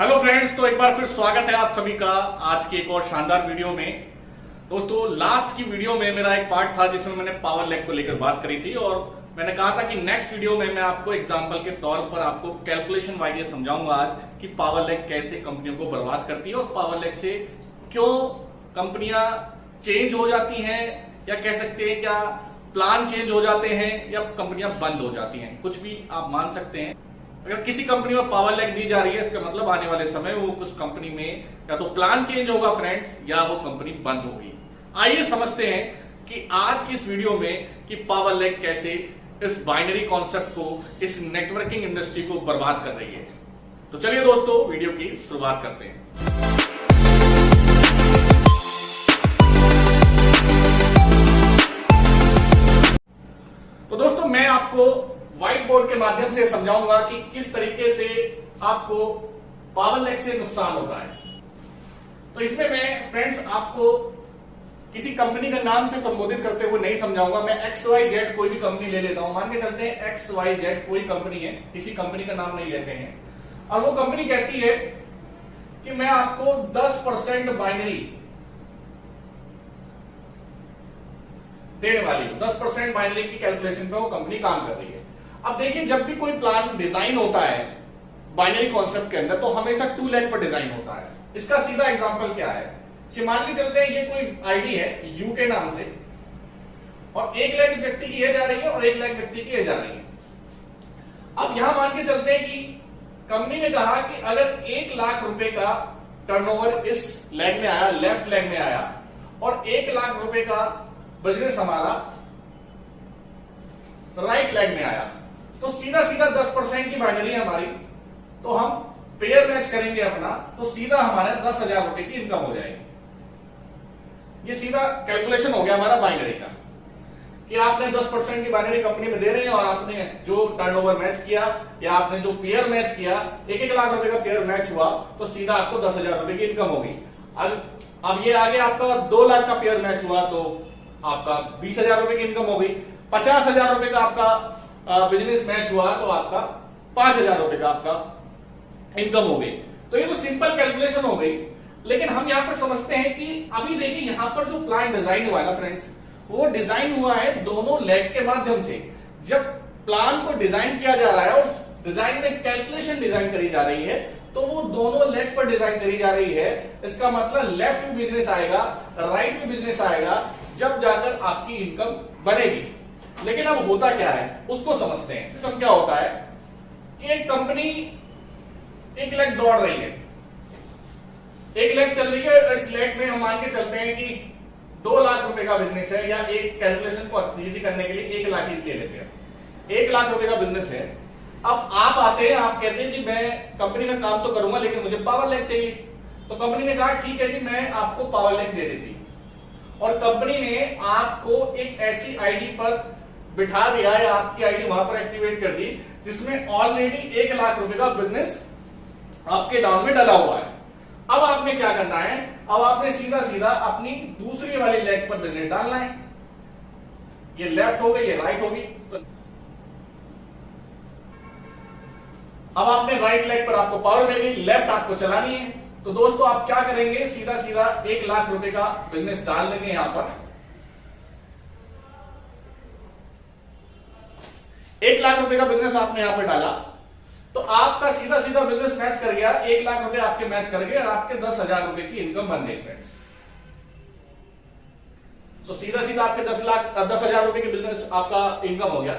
Hello friends, तो एक बार फिर स्वागत है आप सभी का आज के एक और शानदार वीडियो में। दोस्तों, लास्ट की वीडियो में मेरा एक पार्ट था जिसमें मैंने पावर लैग को लेकर बात करी थी और मैंने कहा था कि नेक्स्ट वीडियो में मैं आपको एग्जांपल के तौर पर आपको कैलकुलेशन वाइज ये समझाऊंगा आज कि पावर लैग कैसे कंपनियों को बर्बाद करती है और पावर लैग से क्यों कंपनियां चेंज हो जाती हैं, या कह सकते हैं क्या प्लान चेंज हो जाते हैं या कंपनियां बंद हो जाती हैं, कुछ भी आप मान सकते हैं। अगर किसी कंपनी में पावर लैग दी जा रही है, इसका मतलब आने वाले समय वो कुछ कंपनी में या तो प्लान चेंज होगा फ्रेंड्स, या वो कंपनी बंद होगी। आइए समझते हैं कि आज की इस वीडियो में कि पावर लैग कैसे इस बाइनरी कॉन्सेप्ट को, इस नेटवर्किंग इंडस्ट्री को बर्बाद कर रही है। तो चलिए दोस्तों, वीडियो की शुरुआत करते हैं। तो दोस्तों, मैं आपको व्हाइट बोर्ड के माध्यम से समझाऊंगा कि किस तरीके से आपको पावर लैग से नुकसान होता है। तो इसमें मैं फ्रेंड्स आपको किसी कंपनी का नाम से संबोधित करते हुए नहीं समझाऊंगा। मैं XYZ कोई भी कंपनी ले लेता हूं। मान के चलते हैं XYZ कोई कंपनी है, किसी कंपनी का नाम नहीं लेते हैं, और वो कंपनी कहती है कि मैं आपको 10% बाइनरी देने वाली हूं। 10% बाइनरी की कैलकुलेशन पे वो कंपनी काम कर रही है। अब देखिए, जब भी कोई प्लान डिजाइन होता है बाइनरी कॉन्सेप्ट के अंदर, तो हमेशा 2 लैग पर डिजाइन होता है। इसका सीधा एग्जांपल क्या है कि मान के चलते हैं ये कोई आईडी है यू के नाम से, और 1 लाख इस व्यक्ति की ये जा रही है और 1 लाख व्यक्ति की ये जा रही है। अब यहां मान के चलते हैं कि कंपनी ने कहा कि अगर 1 लाख रुपए का टर्नओवर इस लैग में आया, लेफ्ट लैग में आया, और 1 लाख रुपए का बिजनेस हमारा राइट लैग में आया, तो सीधा सीधा 10% की बाइनरी हमारी, तो हम पेयर मैच करेंगे अपना, तो सीधा हमारे 10,000 रुपए की इनकम हो जाएगी। ये सीधा कैलकुलेशन हो गया हमारा बाइनरी का कि आपने 10% की बाइनरी कंपनी में दे रहे हैं और आपने जो टर्नओवर मैच किया या आपने जो पेयर मैच किया, 1-1 लाख रुपए का पेयर मैच हुआ, तो सीधा आपको 10,000 रुपए की इनकम होगी। अब ये आगे आपका 2 लाख का पेयर मैच हुआ तो आपका 20,000 रुपए की इनकम होगी। 50,000 रुपए का आपका बिजनेस मैच हुआ तो आपका 5,000 रुपए का आपका इनकम हो गई। तो ये तो सिंपल कैलकुलेशन हो गई। लेकिन हम यहां पर समझते हैं कि अभी देखिए, यहां पर जो प्लान डिजाइन हुआ है ना फ्रेंड्स, वो डिजाइन हुआ है दोनों लैग के माध्यम से। जब प्लान को डिजाइन किया जा रहा है, उस डिजाइन में कैलकुलेशन डिजाइन करी जा रही है, तो वो दोनों लेग पर डिजाइन करी जा रही है। इसका मतलब लेफ्ट में बिजनेस आएगा, राइट में बिजनेस आएगा, जब जाकर आपकी इनकम बनेगी। लेकिन अब होता क्या है उसको समझते हैं। सिस्टम क्या होता है कि एक कंपनी 1 लाख दौड़ रही है, 1 लाख चल रही है। इस लाख में हम मान के चलते हैं कि 2 लाख रुपए का बिजनेस है, या एक कैलकुलेशन को इजी करने के लिए 1 लाख ही ले लेते हैं। 1 लाख रुपए का बिजनेस है। अब आप आते हैं, आप कहते हैं कि मैं कंपनी में काम तो करूंगा लेकिन मुझे पावर लैग चाहिए। तो कंपनी ने कहा ठीक है कि मैं आपको पावर लैग दे देती, और कंपनी ने आपको एक ऐसी आईडी पर बिठा दिया या आपकी आईडी वहां पर एक्टिवेट कर दी जिसमें ऑलरेडी 1 लाख रुपए का बिजनेस आपके डाउन में डला हुआ है। अब आपने क्या करना है, अब आपने सीधा सीधा अपनी दूसरी वाली लेग पर बिजनेस डालना है। ये लेफ्ट हो गई, ये राइट होगी। अब आपने राइट लेग पर आपको पावर मिलेगी, लेफ्ट आपको चलानी है। तो दोस्तों, आप क्या करेंगे, सीधा सीधा 1 लाख रुपए का बिजनेस डाल देंगे। यहां पर 1 लाख रुपए का बिजनेस आपने यहां पर डाला, तो आपका सीधा सीधा बिजनेस मैच कर गया। 1 लाख रुपए आपके मैच कर गए और आपके 10,000 रुपए की इनकम बन गई फ्रेंड्स। तो सीधा सीधा आपके 10,000 रुपए के बिजनेस आपका इनकम हो गया।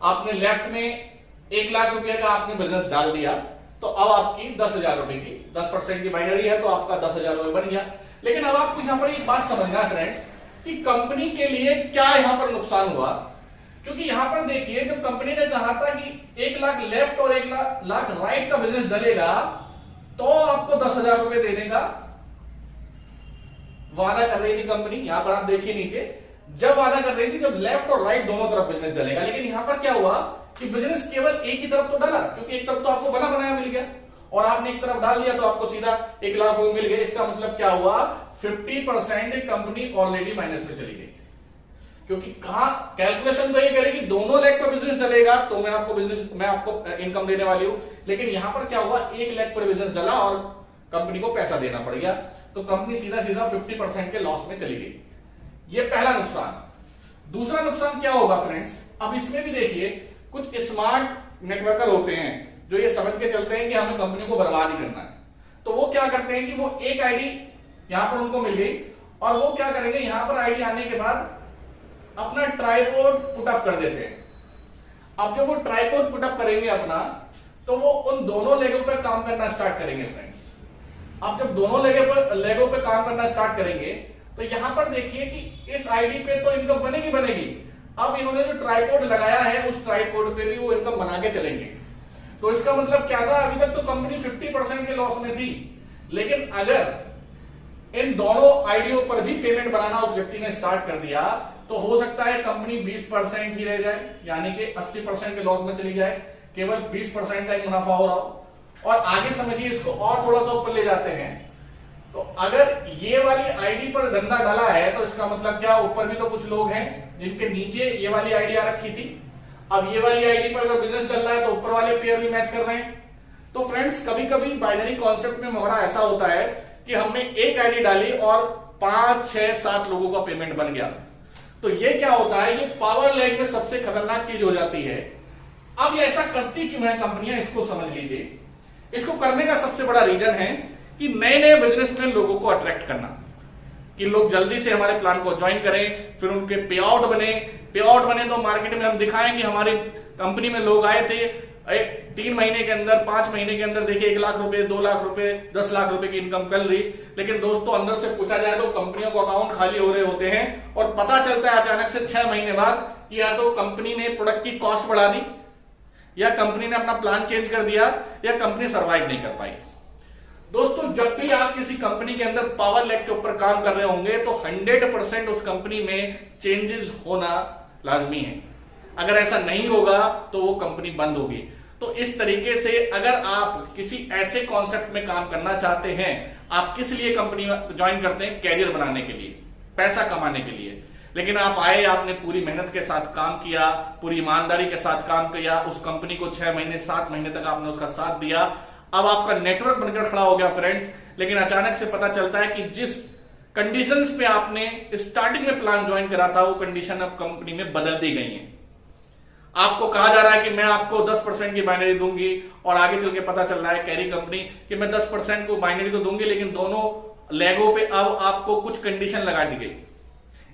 आपने लेफ्ट में 1 लाख रुपए का आपने बिजनेस डाल दिया, तो अब आपकी 10,000 रुपए की 10% की बाइनरी है, तो आपका 10,000 रुपए बन गया। लेकिन अब आपको यहां पर एक बात समझना है फ्रेंड्स कि कंपनी के लिए क्या यहां पर नुकसान हुआ। क्योंकि यहां पर देखिए, जब कंपनी ने कहा था कि 1 लाख लेफ्ट और 1 लाख राइट का बिजनेस डलेगा, तो आपको 10,000 रुपए देने का वादा कर रही थी कंपनी। यहां पर आप देखिए नीचे, जब वादा कर रही थी जब लेफ्ट और राइट दोनों तरफ बिजनेस डलेगा। लेकिन यहां पर क्या हुआ कि बिजनेस केवल एक ही तरफ तो डाला, क्योंकि एक तरफ तो आपको बना बनाया मिल गया, और आपने एक तरफ डाल दिया तो आपको सीधा 1 लाख मिल गया। इसका मतलब क्या हुआ, 50% कंपनी ऑलरेडी माइनस में चली गई। क्योंकि कहां कैलकुलेशन तो ये करेगी दोनों लेग पर बिजनेस डलेगा तो मैं आपको इनकम देने वाली हूं, लेकिन यहां पर क्या हुआ, एक लेग पर बिजनेस डला और कंपनी को पैसा देना पड़ गया, तो कंपनी सीधा सीधा 50% के लॉस में चली गई। ये पहला नुकसान। दूसरा नुकसान क्या होगा फ्रेंड्स, अब इसमें भी देखिए कुछ स्मार्ट नेटवर्कर होते हैं जो ये समझ के चलते हैं कि हमें कंपनी को बर्बाद ही करना है, तो वो क्या करते हैं कि वो एक आईडी यहां पर उनको मिल गई और वो क्या करेंगे, यहां पर आईडी आने के बाद अपना ट्राइपॉड पुटअप कर देते हैं। अब जब वो ट्राइपॉड पुटअप करेंगे अपना, तो वो उन दोनों लेगों पर काम करना स्टार्ट करेंगे फ्रेंड्स। अब जब दोनों लेगों पे काम करना स्टार्ट करेंगे तो यहां पर देखिए कि इस आईडी पे तो इनकम बनेगी। अब इन्होंने जो ट्राइपॉड लगाया है उस ट्राइपॉड पे भी वो इनकम बना के चलेंगे। तो इसका मतलब क्या था, अभी तक तो कंपनी 50% के लॉस में थी, लेकिन अगर इन दोनों आईडियों पर भी पेमेंट बनाना उस व्यक्ति ने स्टार्ट कर दिया तो हो सकता है कंपनी 20% ही रह जाए, यानी कि 80% के लॉस में चली जाए, केवल 20% का ही मुनाफा हो रहा हो। और आगे समझिए इसको और थोड़ा सा ऊपर ले जाते हैं, तो अगर ये वाली आईडी पर धंधा डाला है तो इसका मतलब क्या, ऊपर भी तो कुछ लोग हैं जिनके नीचे ये वाली आईडी आ रखी थी। अब ये वाली आईडी पर अगर बिजनेस चल रहा है तो ऊपर वाले पेयर भी मैच कर रहे हैं। तो फ्रेंड्स कभी कभी बाइनरी कॉन्सेप्ट में मोड़ा ऐसा होता है कि हमने एक आईडी डाली और 5, 6, 7 लोगों का पेमेंट बन गया, तो ये क्या होता है, ये पावर लैग में सबसे खतरनाक चीज हो जाती है। अब ये ऐसा करती क्यों है कंपनियां, इसको समझ लीजिए। इसको करने का सबसे बड़ा रीजन है कि नए नए बिजनेसमैन लोगों को अट्रैक्ट करना, कि लोग जल्दी से हमारे प्लान को ज्वाइन करें, फिर उनके पे आउट बने तो मार्केट में हम दिखाएं कि हमारी कंपनी में लोग आए थे 3 महीने के अंदर, 5 महीने के अंदर देखिए 1 लाख रुपए, 2 लाख रुपए, 10 लाख रुपए की इनकम कर ली। लेकिन दोस्तों अंदर से पूछा जाए तो कंपनियों को अकाउंट खाली हो रहे होते हैं और पता चलता है अचानक से 6 महीने बाद कि या तो कंपनी ने प्रोडक्ट की कॉस्ट बढ़ा दी, या कंपनी ने अपना प्लान चेंज कर दिया, या कंपनी सर्वाइव नहीं कर पाई। दोस्तों जब भी आप किसी कंपनी के अंदर पावर लैग के ऊपर काम कर रहे होंगे तो 100% उस कंपनी में चेंजेस होना लाजमी है। अगर ऐसा नहीं होगा तो वो कंपनी बंद होगी। तो इस तरीके से अगर आप किसी ऐसे कॉन्सेप्ट में काम करना चाहते हैं, आप किस लिए कंपनी ज्वाइन करते हैं, कैरियर बनाने के लिए, पैसा कमाने के लिए, लेकिन आप आए, आपने पूरी मेहनत के साथ काम किया, पूरी ईमानदारी के साथ काम किया, उस कंपनी को 6 महीने 7 महीने तक आपने उसका साथ दिया, अब आपका नेटवर्क बनकर खड़ा हो गया फ्रेंड्स। लेकिन अचानक से पता चलता है कि जिस कंडीशंस पे आपने स्टार्टिंग में प्लान ज्वाइन करा था वो कंडीशन अब कंपनी में बदल दी गई है। आपको कहा जा रहा है कि मैं आपको 10% की बाइनरी दूंगी, और आगे चल के पता चल रहा है कैरी कंपनी कि मैं 10% को बाइनरी तो दूंगी, लेकिन दोनों लेगों पे अब आपको कुछ कंडीशन लगा दी गई।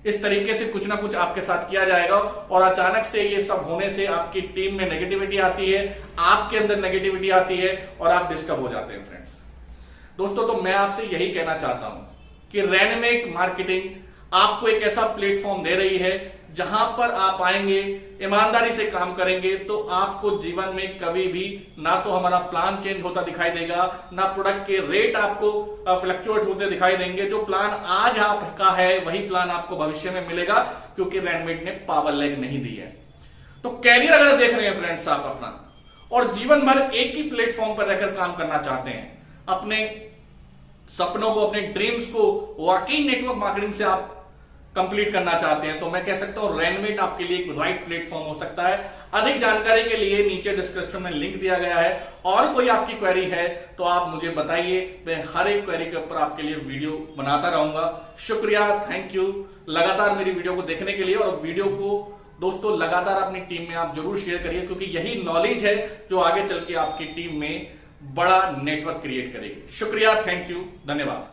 इस तरीके से कुछ ना कुछ आपके साथ किया जाएगा और अचानक से ये सब होने से आपकी टीम में नेगेटिविटी आती है, आपके अंदर नेगेटिविटी आती है और आप डिस्टर्ब हो जाते हैं फ्रेंड्स। दोस्तों तो मैं आपसे यही कहना चाहता हूं कि रेनमेक मार्केटिंग आपको एक ऐसा प्लेटफॉर्म दे रही है जहां पर आप आएंगे, ईमानदारी से काम करेंगे तो आपको जीवन में कभी भी ना तो हमारा प्लान चेंज होता दिखाई देगा, ना प्रोडक्ट के रेट आपको फ्लक्चुएट होते दिखाई देंगे। जो प्लान आज आपका है वही प्लान आपको भविष्य में मिलेगा, क्योंकि रेनमेड ने पावर लैग नहीं दी है। तो कैरियर अगर देख रहे हैं फ्रेंड्स आप अपना, और जीवन भर एक ही प्लेटफॉर्म पर रहकर काम करना चाहते हैं, अपने सपनों को, अपने ड्रीम्स को वाकई नेटवर्क मार्केटिंग से आप कंप्लीट करना चाहते हैं, तो मैं कह सकता हूं रेनमेट आपके लिए एक राइट प्लेटफॉर्म हो सकता है। अधिक जानकारी के लिए नीचे डिस्क्रिप्शन में लिंक दिया गया है, और कोई आपकी क्वेरी है तो आप मुझे बताइए, मैं हर एक क्वेरी के ऊपर आपके लिए वीडियो बनाता रहूंगा। शुक्रिया, थैंक यू लगातार मेरी वीडियो को देखने के लिए, और वीडियो को दोस्तों लगातार अपनी टीम में आप जरूर शेयर करिए, क्योंकि यही नॉलेज है जो आगे चल के आपकी टीम में बड़ा नेटवर्क क्रिएट करेगी। शुक्रिया, थैंक यू, धन्यवाद।